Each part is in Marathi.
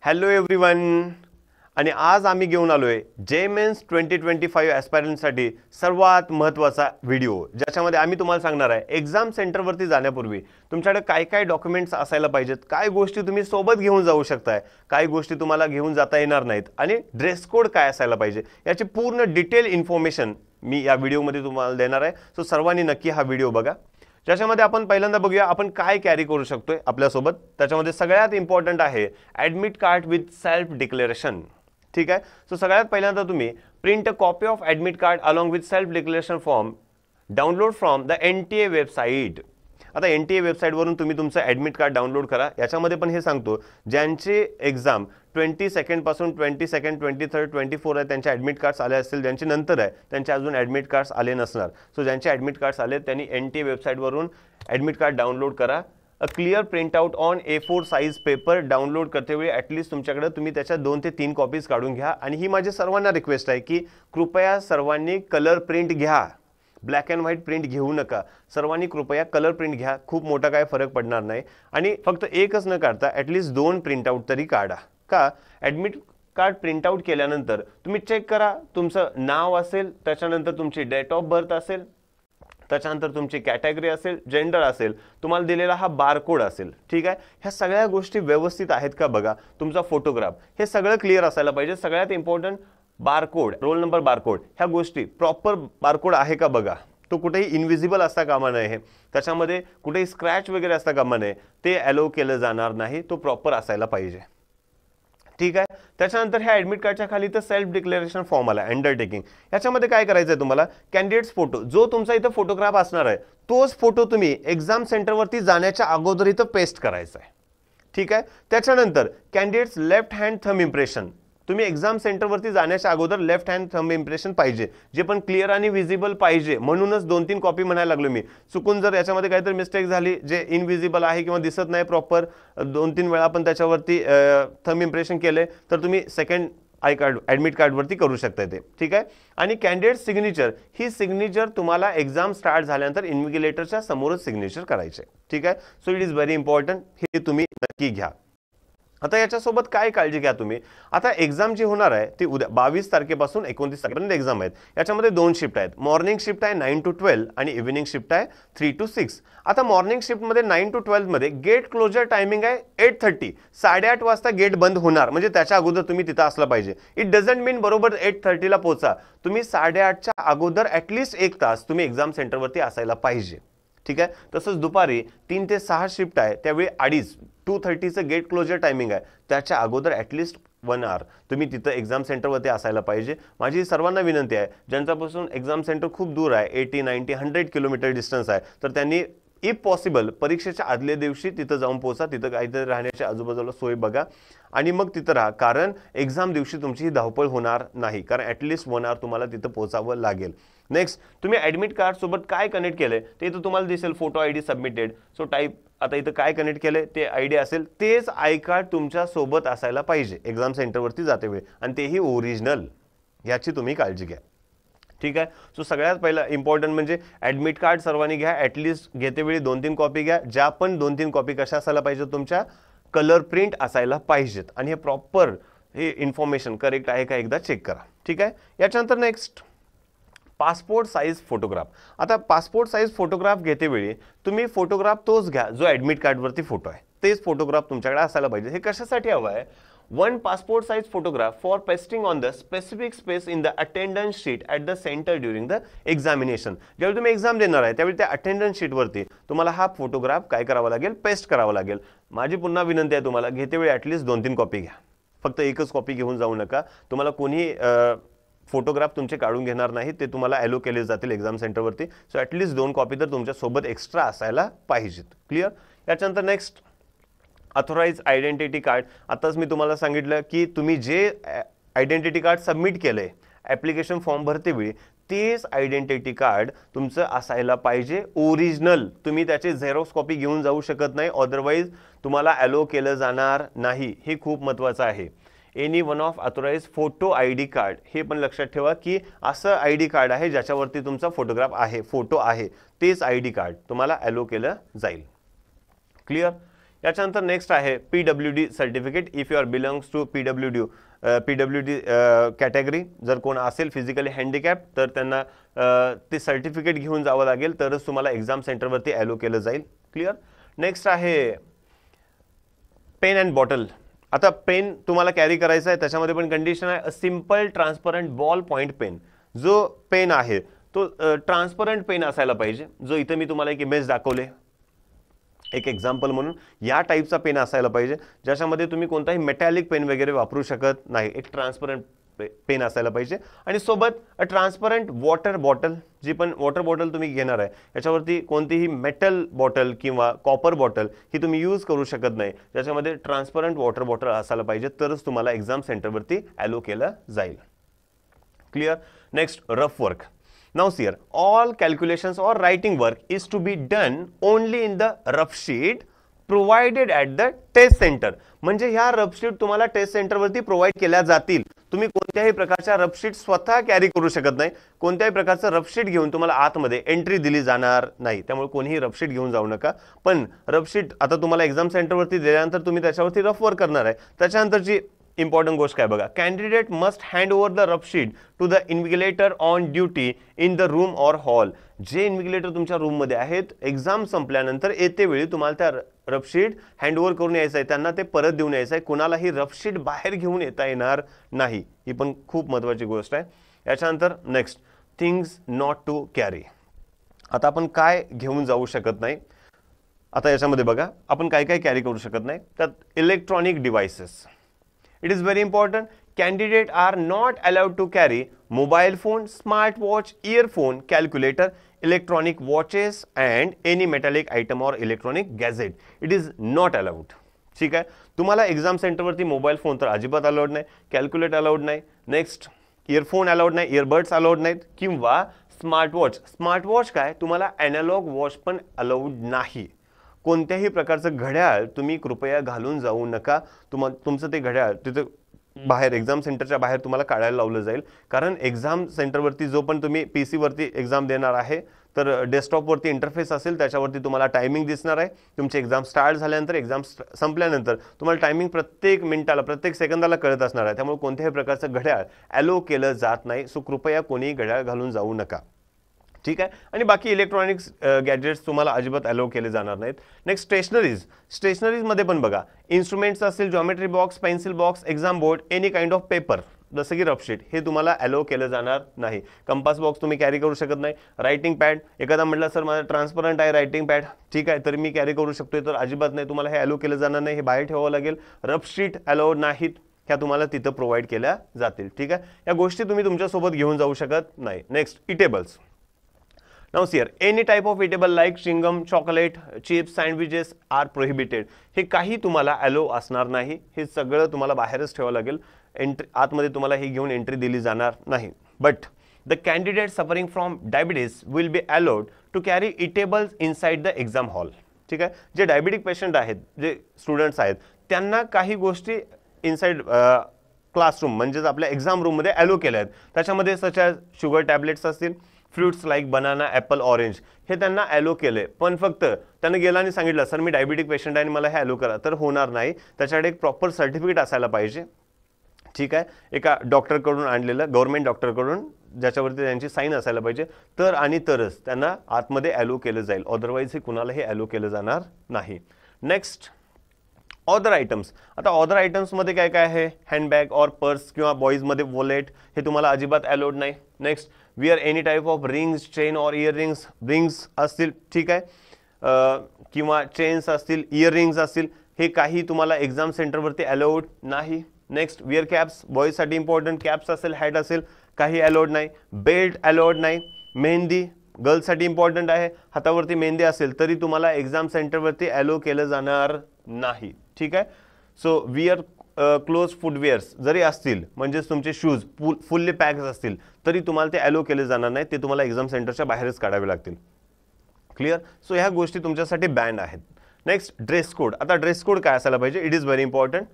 हॅलो एव्हरीवन, आणि आज आम्ही घेऊन आलोय JEE 2025 ॲस्पायरंटसाठी सर्वात महत्त्वाचा व्हिडिओ, ज्याच्यामध्ये आम्ही तुम्हाला सांगणार आहे एक्झाम सेंटरवरती जाण्यापूर्वी तुमच्याकडे काय काय डॉक्युमेंट्स असायला पाहिजेत, काय गोष्टी तुम्ही सोबत घेऊन जाऊ शकताय, काय गोष्टी तुम्हाला घेऊन जाता येणार नाहीत, आणि ड्रेस कोड काय असायला पाहिजे याची पूर्ण डिटेल इन्फॉर्मेशन मी या व्हिडिओमध्ये तुम्हाला देणार आहे. सो सर्वांनी नक्की हा व्हिडिओ बघा. ज्याच्यामध्ये आपण पहिल्यांदा बघूया आपण काय कॅरी करू शकतोय आपल्यासोबत. त्याच्यामध्ये सगळ्यात इम्पॉर्टंट आहे admit card with self declaration. ठीक आहे. सो सगळ्यात पहिल्यांदा तुम्ही print a copy of admit card along with self declaration form download from the NTA website. आता NTA वेबसाईटवरून तुम्ही तुमचं ॲडमिट कार्ड डाउनलोड करा. याच्यामध्ये पण हे सांगतो ज्यांचे एक्झाम 22 पासून 22, 23, 24 आहे त्यांचे ॲडमिट कार्ड्स आले असतील, ज्यांचे नंतर आहे त्यांचे अजून ॲडमिट कार्ड्स आले नसणार. सो ज्यांचे ॲडमिट कार्ड्स आले त्यांनी NTA वेबसाईटवरून ॲडमिट कार्ड डाउनलोड करा. A clear print out on A4 size paper download करते वेळी ॲटलिस्ट तुमच्याकडे तुम्ही त्याच्या 2 ते 3 कॉपीज काढून घ्या. आणि ही माझी सर्वांना रिक्वेस्ट आहे की कृपया सर्वांनी कलर प्रिंट घ्या, ब्लॅक अँड व्हाईट प्रिंट घेऊ नका. सर्वांनी कृपया कलर प्रिंट घ्या, खूप मोठा काय फरक पडणार नाही. आणि फक्त एकच न काढता ॲटलिस्ट 2 प्रिंटआउट तरी काढा. का ॲडमिट कार्ड प्रिंटआउट केल्यानंतर तुम्ही चेक करा, तुमचं नाव असेल, त्याच्यानंतर तुमची डेट ऑफ बर्थ असेल, त्याच्यानंतर तुमची कॅटेगरी असेल, जेंडर असेल, तुम्हाला दिलेला हा बारकोड असेल. ठीक आहे. ह्या सगळ्या गोष्टी व्यवस्थित आहेत का बघा. तुमचा फोटोग्राफ हे सगळं क्लिअर असायला पाहिजे. सगळ्यात important barcode, roll number barcode, ह्या गोष्टी प्रॉपर बारकोड आहे का बघा. तो कुठेही इनविजिबल असता कामा नये, त्याच्यामध्ये कुठेही स्क्रॅच वगैरे असता कामा नये, ते अलाउ केलं जाणार नाही. तो प्रॉपर असायला पाहिजे. ठीक आहे. त्याच्यानंतर ह्या ॲडमिट कार्डच्या खाली तर सेल्फ डिक्लेरेशन फॉर्म आला, अंडरटेकिंग. याच्यामध्ये काय करायचं आहे तुम्हाला, कॅन्डिडेट्स फोटो जो तुमचा इथं फोटोग्राफ असणार आहे तोच फोटो तुम्ही एक्झाम सेंटरवरती जाण्याच्या अगोदर इथं पेस्ट करायचा आहे. ठीक आहे. त्याच्यानंतर candidates left hand thumb impression, तुम्ही एक्झाम सेंटरवरती जाण्याच्या अगोदर लेफ्ट हँड थंब इम्प्रेशन पाहिजे, जे पण क्लिअर आणि विजिबल पाहिजे. म्हणूनच 2-3 कॉपी म्हणायला लागलो मी. चुकून जर याच्यामध्ये काहीतरी मिस्टेक झाली, जे इनविजिबल आहे किंवा दिसत नाही प्रॉपर, 2-3 वेळा आपण त्याच्यावरती थंब इम्प्रेशन केले तर तुम्ही सेकंड आय कार्ड ॲडमिट कार्डवरती करू शकता ते. ठीक आहे. आणि कॅन्डिडेट सिग्नेचर, ही सिग्नेचर तुम्हाला एक्झाम स्टार्ट झाल्यानंतर इन्व्हिजिलेटरच्या समोरच सिग्नेचर करायचे. ठीक आहे. So it is very important, हे तुम्ही नक्की घ्या. आता याच्यासोबत काय काळजी घ्या तुम्ही. आता एक्झाम जी होणार आहे ती उद्या 22 तारखेपासून 29 तारखेपर्यंत एक्झाम आहेत. याच्यामध्ये 2 शिफ्ट आहेत. मॉर्निंग शिफ्ट आहे 9 to 12 आणि इव्हिनिंग शिफ्ट आहे 3 to 6. आता मॉर्निंग शिफ्टमध्ये 9 to 12 मध्ये गेट क्लोजर टायमिंग आहे 8:30, 8:30 वाजता गेट बंद होणार, म्हणजे त्याच्या अगोदर तुम्ही तिथं असलं पाहिजे. इट डझंट मीन बरोबर 8:30ला पोहोचा, तुम्ही 8:30च्या अगोदर ॲटलिस्ट 1 तास तुम्ही एक्झाम सेंटरवरती असायला पाहिजे. ठीक आहे. तसंच दुपारी 3 ते 6 शिफ्ट आहे, त्यावेळी 2:30चं गेट क्लोजर टायमिंग आहे, त्याच्या अगोदर ॲटलिस्ट 1 आवर तुम्ही तिथं एक्झाम सेंटरवरती असायला पाहिजे. माझी सर्वांना विनंती आहे, ज्यांच्यापासून एक्झाम सेंटर खूप दूर आहे, 80, 90, 100 किलोमीटर डिस्टन्स आहे, तर त्यांनी इफ पॉसिबल परीक्षेच्या आदल्या दिवशी तिथं जाऊन पोहोचा. तिथं काहीतरी राहण्याची आजूबाजूला सोय बघा आणि मग तिथं राहा, कारण एक्झाम दिवशी तुमची ही धावपळ होणार नाही, कारण ॲटलिस्ट 1 आवर तुम्हाला तिथं पोहोचावं लागेल. नेक्स्ट, तुम्ही ॲडमिट कार्ड सोबत काय कनेक्ट केलंय ते इथं तुम्हाला दिसेल, photo ID submitted. So type, आता इथं काय कनेक्ट केलंय ते ID असेल, तेच आय कार्ड तुमच्या सोबत असायला पाहिजे एक्झाम सेंटरवरती जाते वेळी, आणि तेही ओरिजिनल. याची तुम्ही काळजी घ्या. ठीक आहे. सो सगळ्यात पहिला इम्पॉर्टंट म्हणजे ॲडमिट कार्ड सर्वांनी घ्या. ॲटलिस्ट घेतेवेळी 2-3 कॉपी घ्या. ज्या पण 2-3 कॉपी कशा असायला पाहिजे, तुमच्या कलर प्रिंट असायला पाहिजेत, आणि हे प्रॉपर हे इन्फॉर्मेशन करेक्ट आहे का एकदा चेक करा. ठीक आहे. याच्यानंतर नेक्स्ट, पासपोर्ट साईज फोटोग्राफ. आता पासपोर्ट साईज फोटोग्राफ घेतेवेळी तुम्ही फोटोग्राफ तोच घ्या जो ॲडमिट कार्डवरती फोटो आहे, तेच फोटोग्राफ तुमच्याकडे असायला पाहिजे. हे कशासाठी हवं आहे, 1 passport size photograph for pasting on the specific space in the attendance sheet at the center during the examination. जेव्हा तुम्ही एक्झाम देणार आहे त्यावेळी त्या अटेंडन्स शीटवरती तुम्हाला हा फोटोग्राफ काय करावा लागेल, पेस्ट करावा लागेल. माझी पुन्हा विनंती आहे तुम्हाला, घेतेवेळी ॲटलिस्ट 2-3 कॉपी घ्या, फक्त एकच कॉपी घेऊन जाऊ नका. तुम्हाला कोणी फोटोग्राफ तुमचे काढून घेणार नाही, ते तुम्हाला अलो केले जातील एक्झाम सेंटरवरती. सो ॲटलिस्ट 2 कॉपी तर तुमच्या सोबत एक्स्ट्रा असायला पाहिजेत. क्लिअर. याच्यानंतर नेक्स्ट, ऑथोराइज आयडेंटिटी कार्ड. आताच मी तुम्हाला सांगितलं की तुम्ही जे आयडेंटिटी कार्ड सबमिट केलंय ॲप्लिकेशन फॉर्म भरतेवेळी, तेच आयडेंटिटी कार्ड तुमचं असायला पाहिजे ओरिजिनल. तुम्ही त्याची झेरॉक्स कॉपी घेऊन जाऊ शकत नाही, अदरवाईज तुम्हाला अलो केलं जाणार नाही. हे खूप महत्त्वाचं आहे. Any one of authorise photo ID card, हे पण लक्षात ठेवा की असं ID कार्ड आहे ज्याच्यावरती तुमचा फोटोग्राफ आहे, फोटो आहे, तेच ID कार्ड तुम्हाला अलो केलं जाईल. क्लिअर. याच्यानंतर नेक्स्ट आहे PWD certificate. If you are belongs to PWD category, जर कोण असेल फिजिकली हँडिकॅप तर त्यांना ते सर्टिफिकेट घेऊन जावं लागेल, तरच तुम्हाला एक्झाम सेंटरवरती ॲलो केलं जाईल. क्लिअर. नेक्स्ट आहे पेन अँड बॉटल. आता पेन तुम्हाला कॅरी करायचा आहे, त्याच्यामध्ये पण कंडिशन आहे, a simple transparent ball point pen. जो पेन आहे तो ट्रान्सपरंट पेन असायला पाहिजे, जो इथे मी तुम्हाला एक इमेज दाखवले एक एक्झाम्पल म्हणून, या टाईपचा पेन असायला पाहिजे, ज्याच्यामध्ये तुम्ही कोणताही मेटॅलिक पेन वगैरे वापरू शकत नाही. एक ट्रान्सपरंट पेन असायला पाहिजे. आणि सोबत अ ट्रान्सपरंट वॉटर बॉटल. जी पण वॉटर बॉटल तुम्ही घेणार आहे याच्यावरती कोणतीही मेटल बॉटल किंवा कॉपर बॉटल ही तुम्ही यूज करू शकत नाही. ज्याच्यामध्ये ट्रान्सपरंट वॉटर बॉटल असायला पाहिजे, तरच तुम्हाला एक्झाम सेंटरवरती ॲलो केलं जाईल. Clear. Next rough work. Now see here, all calculations or writing work is to be done only in the rough sheet provided at the test center. म्हणजे ह्या रफ शीट तुम्हाला टेस्ट सेंटरवरती प्रोव्हाइड केल्या जातील. तुम्ही कोणत्याही प्रकारच्या रफ शीट स्वतः कॅरी करू शकत नाही. कोणत्याही प्रकारचं रफ शीट घेऊन तुम्हाला आतमध्ये एंट्री दिली जाणार नाही. त्यामुळे कोणीही रफ शीट घेऊन जाऊ नका. पण रफ शीट आता तुम्हाला एक्झाम सेंटरवरती दिल्यानंतर तुम्ही त्याच्यावरती रफ वर्क करणार आहे. त्याच्यानंतरची इम्पॉर्टंट गोष्ट काय बघा, candidate must hand over the rough sheet to the invigilator on duty in the room or hall. जे इन्व्हिजिलेटर तुमच्या रूममध्ये आहेत, एक्झाम संपल्यानंतर येते वेळी तुम्हाला त्या रफ शीट हँड ओव्हर करून यायचं आहे, त्यांना ते परत देऊन यायचं आहे. कुणालाही रफ शीट बाहेर घेऊन येता येणार नाही. ही पण खूप महत्त्वाची गोष्ट आहे. याच्यानंतर next things not to carry. आता आपण काय घेऊन जाऊ शकत नाही. आता याच्यामध्ये बघा आपण काय काय कॅरी करू शकत नाही. त्यात electronic devices. It is very important. Candidates are not allowed to carry mobile phone, smart watch, earphone, calculator, electronic watches and any metallic item or electronic gadget. It is not allowed. ठीक आहे. तुम्हाला एक्झाम सेंटरवरती मोबाईल फोन तर अजिबात अलाउड नाही, कॅल्क्युलेटर अलाउड नाही, नेक्स्ट इयरफोन अलाउड नाही, इयरबड्स अलाउड नाहीत, किंवा स्मार्ट वॉच. स्मार्ट वॉच काय, तुम्हाला ॲनालॉग वॉच पण अलाउड नाही. कोणत्याही प्रकारचं घड्याळ तुम्ही कृपया घालून जाऊ नका. तुमचं ते घड्याळ तिथे बाहेर एक्झाम सेंटरच्या बाहेर तुम्हाला काढायला लावलं जाईल. कारण एक्झाम सेंटरवरती जो पण तुम्ही PC वरती एक्झाम देणार आहे, तर डेस्कटॉपवरती इंटरफेस असेल, त्याच्यावरती तुम्हाला टायमिंग दिसणार आहे. तुमची एक्झाम स्टार्ट झाल्यानंतर, एक्झाम संपल्यानंतर तुम्हाला टायमिंग प्रत्येक मिनिटाला, प्रत्येक सेकंदाला कळत असणार आहे. त्यामुळे कोणत्याही प्रकारचं घड्याळ ॲलो केलं जात नाही. सो कृपया कोणीही घड्याळ घालून जाऊ नका. ठीक आहे. आणि बाकी इलेक्ट्रॉनिक्स गॅजेट्स तुम्हाला अजिबात अलाउ केले जाणार नाहीत. नेक्स्ट स्टेशनरीजमध्ये पण बघा, इन्स्ट्रुमेंट्स असतील, geometry box, pencil box, exam board, any kind of paper जसं की रफ शीट, हे तुम्हाला अलाउ केलं जाणार नाही. कंपास बॉक्स तुम्ही कॅरी करू शकत नाही. रायटिंग पॅड, एखादा म्हटलं सर माझा ट्रान्सपरंट आहे रायटिंग पॅड, ठीक आहे, तर मी कॅरी करू शकतोय, तर अजिबात नाही, तुम्हाला हे अलाउ केलं जाणार नाही. हे बाहेर ठेवावं लागेल. रफ शीट अलाउड नाहीत, ह्या तुम्हाला तिथं प्रोव्हाइड केल्या जातील. ठीक आहे. या गोष्टी तुम्ही तुमच्यासोबत घेऊन जाऊ शकत नाही. Next eatables. Now see here, any type of eatable like chewing-gum, chocolate, chips, sandwiches are prohibited. हे काही तुम्हाला अलो असणार नाही. हे सगळं तुम्हाला बाहेरच ठेवावं लागेल. आतमध्ये तुम्हाला हे घेऊन एंट्री दिली जाणार नाही. But the candidate suffering from diabetes will be allowed to carry eatables inside the exam hall. ठीक आहे. जे डायबिटिक पेशंट आहेत, जे स्टुडंट्स आहेत, त्यांना काही गोष्टी इनसाइड क्लासरूम म्हणजेच आपल्या एक्झाम रूममध्ये अलो केल्या आहेत. त्याच्यामध्ये सच ॲज शुगर टॅबलेट्स असतील, fruits like banana, Apple, orange, हे त्यांना ॲलो केले. पण फक्त त्यानं गेला आणि सांगितलं सर मी डायबिटिक पेशंट आहे आणि मला हे ॲलो करा, तर होणार नाही. त्याच्याकडे एक प्रॉपर सर्टिफिकेट असायला पाहिजे. ठीक आहे. एका डॉक्टरकडून आणलेलं, गव्हर्नमेंट डॉक्टरकडून, ज्याच्यावरती त्यांची साईन असायला पाहिजे, तर आणि तरच त्यांना आतमध्ये ॲलो केलं जाईल. अदरवाईज हे कुणालाही ॲलो केलं जाणार नाही. Next other items. आता ऑदर आयटम्समध्ये काय काय आहे, हँडबॅग और पर्स किंवा बॉईजमध्ये वॉलेट, हे तुम्हाला अजिबात अलाउड नाही. Next where any type of rings, chain और इयररिंग्स. रिंग्स असतील, ठीक आहे, किंवा चेन्स असतील, इयररिंग्स असतील, हे काही तुम्हाला एक्झाम सेंटरवरती अलाउड नाही. नेक्स्ट विअर कॅप्स, बॉईजसाठी इम्पॉर्टंट कॅप्स असेल, हॅट असेल, काही अलाउड नाही. बेल्ट अलाउड नाही. मेहंदी गर्ल्ससाठी इम्पॉर्टंट आहे, हातावरती मेहंदी असेल तरी तुम्हाला एक्झाम सेंटरवरती अलाउ केलं जाणार नाही. ठीक आहे. सो विअर क्लोज फुटवेअर्स जरी असतील, म्हणजेच तुमचे शूज फुल्ली पॅक्स असतील, तरी तुम्हाला ते अलाउ केले जाणार नाही. ते तुम्हाला एक्झाम सेंटरच्या बाहेरच काढावे लागतील. क्लिअर. सो ह्या गोष्टी तुमच्यासाठी बॅन आहेत. Next dress code. आता ड्रेस कोड काय असायला पाहिजे, it is very important.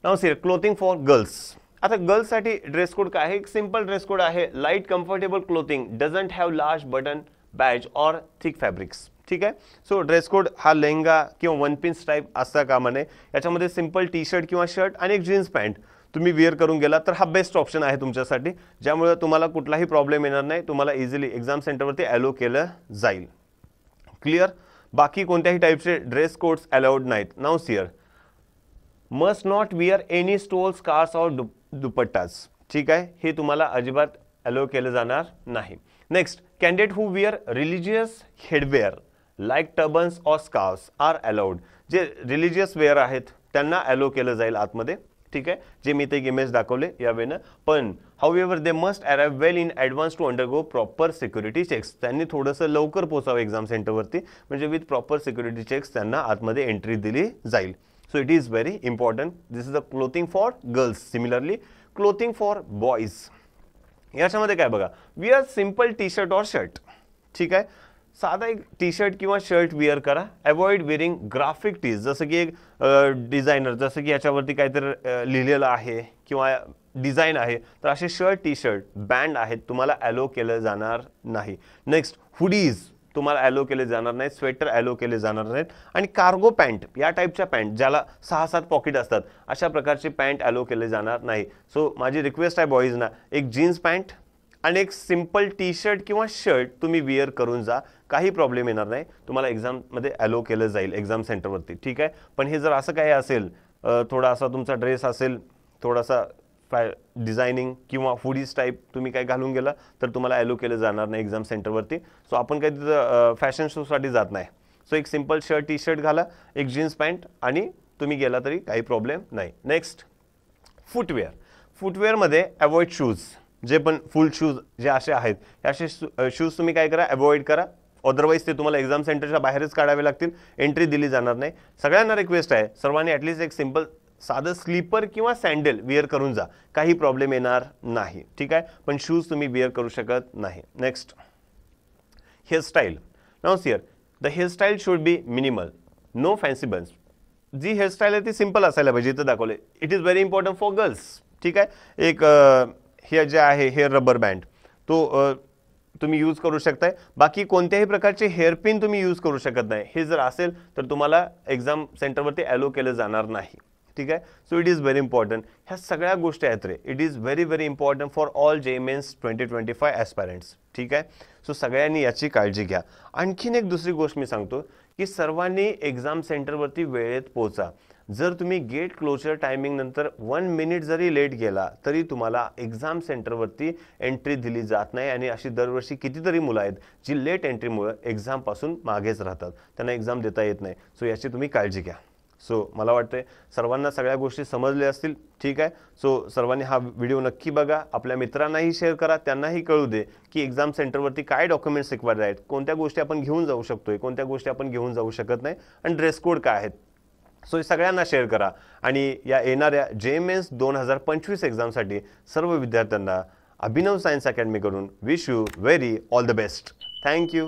Now see clothing for girls. आता गर्ल्ससाठी ड्रेस कोड काय आहे, एक सिंपल ड्रेस कोड आहे. Light comfortable clothing, doesn't have large button, badge or thick fabrics. ठीक आहे. सो ड्रेस कोड हा लेहंगा किंवा वन पीस टाईप असता कामा नये. याच्यामध्ये सिंपल टी शर्ट किंवा शर्ट आणि एक जीन्स पॅन्ट तुम्ही वेअर करून गेला तर हा बेस्ट ऑप्शन आहे तुमच्यासाठी, ज्यामुळे तुम्हाला कुठलाही प्रॉब्लेम येणार नाही, तुम्हाला इझिली एक्झाम सेंटरवरती अलो केलं जाईल. क्लिअर. बाकी कोणत्याही टाईपचे ड्रेस कोड्स अलाउड नाहीत. Now sir must not wear any stoles scarfs और दुपट्टास. ठीक आहे, हे तुम्हाला अजिबात अलो केलं जाणार नाही. Next, candidate who wear religious headwear like turbans और स्कार्फ्स आर अलाउड. जे रिलिजियस वेअर आहेत त्यांना अलो केलं जाईल आतमध्ये. ठीक आहे, जे मी ते इमेज दाखवले या वेनं. पण however they must arrive well in advance to undergo proper security checks. त्यांनी थोडंसं लवकर पोहोचावं एक्झाम सेंटरवरती, म्हणजे विथ प्रॉपर सिक्युरिटी चेक्स त्यांना आतमध्ये एंट्री दिली जाईल. So it is very important. This is the clothing for girls. Similarly clothing for boys, याच्यामध्ये काय बघा, विअर सिंपल टी शर्ट और शर्ट. ठीक आहे, साधा एक टी शर्ट किंवा शर्ट विअर करा. अवॉइड वेअरिंग ग्राफिक टीज, जसं की एक डिझायनर, जसं की याच्यावरती काहीतरी लिहिलेलं आहे किंवा डिझाईन आहे, तर असे शर्ट टी शर्ट बँड आहेत तुम्हाला अलो केलं जाणार नाही. नेक्स्ट, हुडीज तुम्हाला अलो केले जाणार नाहीत, स्वेटर अलो केले जाणार नाहीत. आणि कार्गो पॅन्ट या टाईपच्या पॅन्ट ज्याला 6-7 पॉकेट असतात अशा प्रकारचे पॅन्ट अलो केले जाणार नाही. सो माझी रिक्वेस्ट आहे बॉईजना, एक जीन्स पॅन्ट आणि एक सिंपल टी शर्ट किंवा शर्ट तुम्ही विअर करून जा, काही प्रॉब्लेम येणार नाही, तुम्हाला एक्झाममध्ये अलो केलं जाईल एक्झाम सेंटरवरती. ठीक आहे. पण हे जर असं काही असेल, थोडा असा तुमचा ड्रेस असेल, थोडासा डिझायनिंग किंवा हुडीज टाईप तुम्ही काय घालून गेला तर तुम्हाला अलो केलं जाणार नाही एक्झाम सेंटरवरती. सो आपण काही तिथं फॅशन शोसाठी जात नाही. सो एक सिंपल शर्ट टी शर्ट घाला, एक जीन्स पॅन्ट आणि तुम्ही गेला तरी काही प्रॉब्लेम नाही. Next, footwear. फुटवेअरमध्ये अवॉइड शूज, जे पण फुल शूज जे असे आहेत, असे शूज तुम्ही काय करा, अवॉइड करा. अदरवाईज ते तुम्हाला एक्झाम सेंटरच्या बाहेरच काढावे लागतील, एंट्री दिली जाणार नाही. सगळ्यांना रिक्वेस्ट आहे, सर्वांनी ॲटलिस्ट एक सिंपल साधं स्लीपर किंवा सँडल विअर करून जा, काही प्रॉब्लेम येणार नाही. ठीक आहे, पण शूज तुम्ही विअर करू शकत नाही. Next, hairstyle. Now sir the hairstyle should be minimal, no fancy buns. जी हेअरस्टाईल आहे ती सिंपल असायला पाहिजे, इथं दाखवले. It is very important for girls. ठीक आहे, एक हे जे आहे हेअर रबर बँड तो तुम्ही यूज करू शकताय. बाकी कोणत्याही प्रकारचे हेअरपिन तुम्ही यूज करू शकत नाही. हे जर असेल तर तुम्हाला एक्झाम सेंटरवरती अलो केलं जाणार नाही. ठीक आहे. So it is very important. ह्या सगळ्या गोष्टी आहेत रे. It is very very important for all JMENS 2025 aspirants. ठीक आहे. सो सगळ्यांनी याची काळजी घ्या. आणखीन एक दुसरी गोष्ट मी सांगतो की सर्वांनी एक्झाम सेंटरवरती वेळेत पोहोचा. जर तुम्ही गेट क्लोजर टायमिंग नंतर 1 मिनिट जरी लेट गेला तरी तुम्हाला एक्झाम सेंटरवरती एंट्री दिली जात नाही. आणि अशी दरवर्षी कितीतरी मुलं आहेत जी लेट एंट्रीमुळे एक्झामपासून मागेच राहतात, त्यांना एक्झाम देता येत नाही. सो याची तुम्ही काळजी घ्या. सो मला वाटतं सर्वांना सगळ्या गोष्टी समजल्या असतील. ठीक आहे. सो सर्वांनी हा व्हिडिओ नक्की बघा, आपल्या मित्रांनाही शेअर करा, त्यांनाही कळू दे की एक्झाम सेंटरवरती काय डॉक्युमेंट्स रिक्वायर्ड आहेत, कोणत्या गोष्टी आपण घेऊन जाऊ शकतोय, कोणत्या गोष्टी आपण घेऊन जाऊ शकत नाही, आणि ड्रेस कोड काय आहेत. सो हे सगळ्यांना शेअर करा. आणि या येणाऱ्या JMENS 2025 एक्झामसाठी सर्व विद्यार्थ्यांना अभिनव सायन्स अकॅडमीकडून wish you very all the best. Thank you.